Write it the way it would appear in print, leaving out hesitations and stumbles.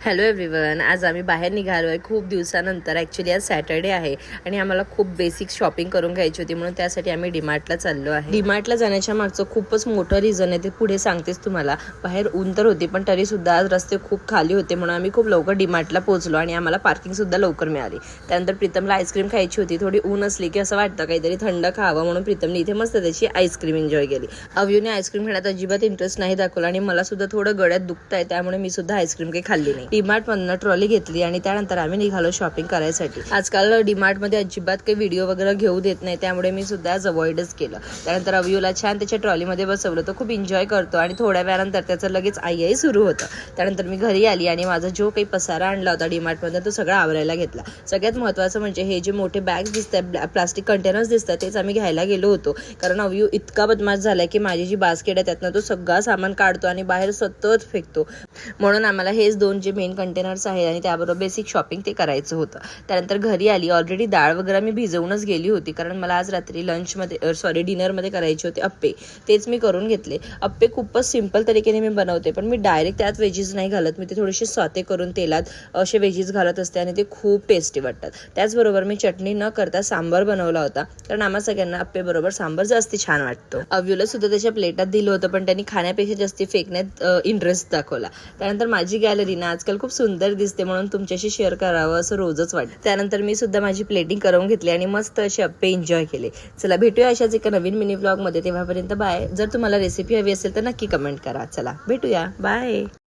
Hello everyone, आज आम्ही बाहेर निघालो आहे खूप दिवसानंतर. ॲक्च्युली आज सॅटर्डे आहे आणि आम्हाला खूप बेसिक शॉपिंग करून घ्यायची होती, म्हणून त्यासाठी आम्ही डीमार्टला चाललो आहे. डीमार्टला जाण्याच्या मागचं खूपच मोठं रिझन आहे, ते पुढे सांगतेच तुम्हाला. बाहेर ऊन तर होती, पण तरीसुद्धा आज रस्ते खूप खाली होते, म्हणून आम्ही खूप लवकर डीमार्टला पोहोचलो आणि आम्हाला पार्किंगसुद्धा लवकर मिळाली. त्यानंतर प्रीतमला आईस्क्रीम खायची होती. थोडी ऊन असली की असं वाटतं काहीतरी थंड खावं, म्हणून प्रीतमने इथे मस्त त्याची आईस्क्रीम एन्जॉय केली. अव्यूने आईस्क्रीम खाण्यात अजिबात इंटरेस्ट नाही दाखवला आणि मला सुद्धा थोडं गळ्यात दुखत आहे, त्यामुळे मी सुद्धा आईस्क्रीम काही खाल्ली नाही. डीमार्टमधनं ट्रॉली घेतली आणि त्यानंतर आम्ही निघालो शॉपिंग करायसाठी. आजकाल डीमार्टमध्ये अजिबात काही व्हिडिओ वगैरे घेऊ देत नाही, त्यामुळे मी सुद्धा आज अवॉइडच केलं. त्यानंतर अव्यूला छान त्याच्या ट्रॉलीमध्ये बसवलं. तो खूप एन्जॉय करतो आणि थोड्या वेळानंतर त्याचं लगेच आई सुरू होतं. त्यानंतर मी घरी आली आणि माझा जो काही पसारा आणला होता डीमार्टमध्ये तो सगळा आवरायला घेतला. सगळ्यात महत्त्वाचं म्हणजे हे जे मोठे बॅग्स दिसतात, प्लास्टिक कंटेनर्स दिसतात, तेच आम्ही घ्यायला गेलो होतो. कारण अव्यू इतका बदमाश झालाय की माझी जी बास्केट आहे त्यातनं तो सगळा सामान काढतो आणि बाहेर सतत फेकतो. म्हणून आम्हाला हेच दोन जे मेन कंटेनर्स आहेत आणि त्याबरोबर बेसिक शॉपिंग ते करायचं होतं. त्यानंतर घरी आली. ऑलरेडी डाळ वगैरे मी भिजवूनच गेली होती, कारण मला आज रात्री डिनरमध्ये करायचे होते अप्पे. तेच मी करून घेतले. अप्पे खूपच सिंपल तरीकेने मी बनवते, पण मी डायरेक्ट त्यात वेजीज नाही घालत. मी ते थोडेसे सॉते करून तेलात असे वेजीज घालत असते आणि ते खूप टेस्टी वाटतात. त्याचबरोबर मी चटणी न करता सांबार बनवला होता, कारण आम्हा सगळ्यांना अप्पे बरोबर सांबार जास्ती छान वाटतो. अव्यूला सुद्धा त्याच्या प्लेटात दिलं होतं, पण त्यांनी खाण्यापेक्षा जास्ती फेकण्यात इंटरेस्ट दाखवला. त्यानंतर माझी गॅलरी ना आजकाल खूप सुंदर दिसते, म्हणून तुमच्याशी शेअर करावं असं रोजच वाटतं. त्यानंतर मी सुद्धा माझी प्लेटिंग करून घेतली आणि मस्त असे अप्पे एन्जॉय केले. चला भेटूया अशाच एका नवीन मिनी व्लॉगमध्ये. तेव्हापर्यंत बाय. जर तुम्हाला रेसिपी हवी असेल तर नक्की कमेंट करा. चला भेटूया, बाय.